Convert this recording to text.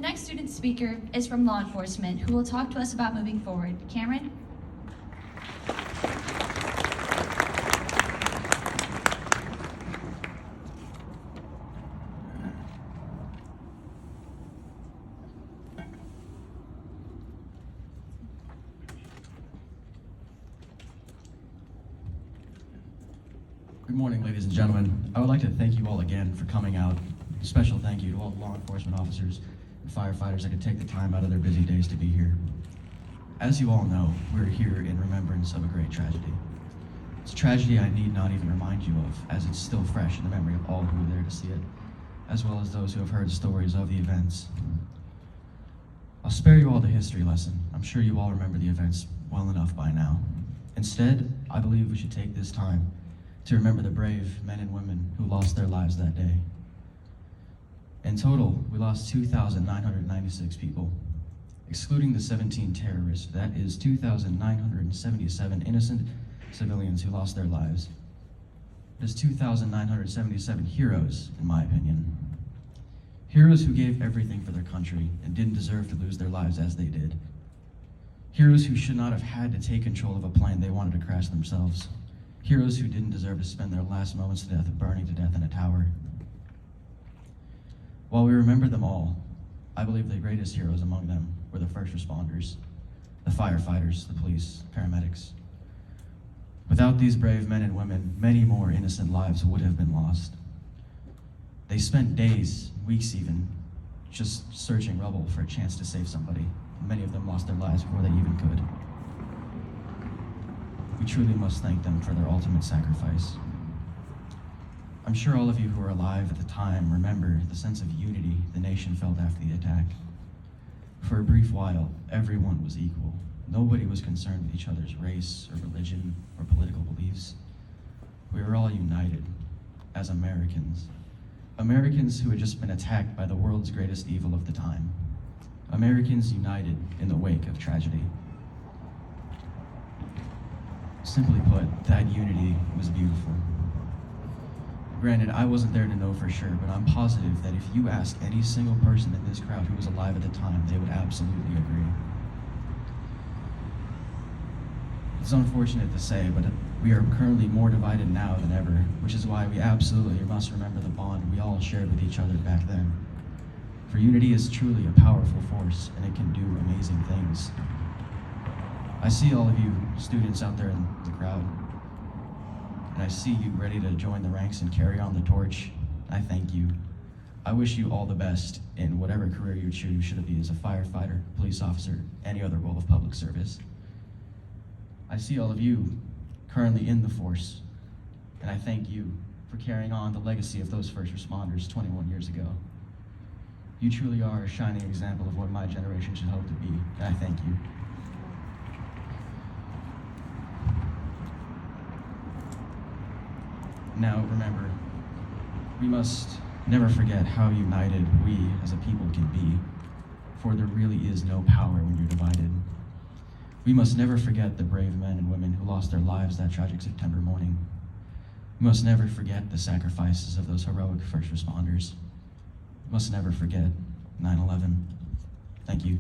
next student speaker is from law enforcement, who will talk to us about moving forward. Cameron? Good morning, ladies and gentlemen. I would like to thank you all again for coming out. A special thank you to all the law enforcement officers and firefighters that could take the time out of their busy days to be here. As you all know, we're here in remembrance of a great tragedy. It's a tragedy I need not even remind you of, as it's still fresh in the memory of all who were there to see it, as well as those who have heard stories of the events. I'll spare you all the history lesson. I'm sure you all remember the events well enough by now. Instead, I believe we should take this time to remember the brave men and women who lost their lives that day. In total, we lost 2,996 people. Excluding the 17 terrorists, that is 2,977 innocent civilians who lost their lives. It is 2,977 heroes, in my opinion. Heroes who gave everything for their country and didn't deserve to lose their lives as they did. Heroes who should not have had to take control of a plane they wanted to crash themselves. Heroes who didn't deserve to spend their last moments to death burning to death in a tower. While we remember them all, I believe the greatest heroes among them were the first responders, the firefighters, the police, paramedics. Without these brave men and women, many more innocent lives would have been lost. They spent days, weeks even, just searching rubble for a chance to save somebody. Many of them lost their lives before they even could. We truly must thank them for their ultimate sacrifice. I'm sure all of you who were alive at the time remember the sense of unity the nation felt after the attack. For a brief while, everyone was equal. Nobody was concerned with each other's race or religion or political beliefs. We were all united as Americans. Americans who had just been attacked by the world's greatest evil of the time. Americans united in the wake of tragedy. Simply put, that unity was beautiful. Granted, I wasn't there to know for sure, but I'm positive that if you asked any single person in this crowd who was alive at the time, they would absolutely agree. It's unfortunate to say, but we are currently more divided now than ever, which is why we absolutely must remember the bond we all shared with each other back then. For unity is truly a powerful force, and it can do amazing things. I see all of you students out there in the crowd, and I see you ready to join the ranks and carry on the torch. I thank you. I wish you all the best in whatever career you choose, should it be as a firefighter, police officer, any other role of public service. I see all of you currently in the force, and I thank you for carrying on the legacy of those first responders 21 years ago. You truly are a shining example of what my generation should hope to be, and I thank you. Now, remember, we must never forget how united we as a people can be, for there really is no power when you're divided. We must never forget the brave men and women who lost their lives that tragic September morning. We must never forget the sacrifices of those heroic first responders. We must never forget 9/11. Thank you.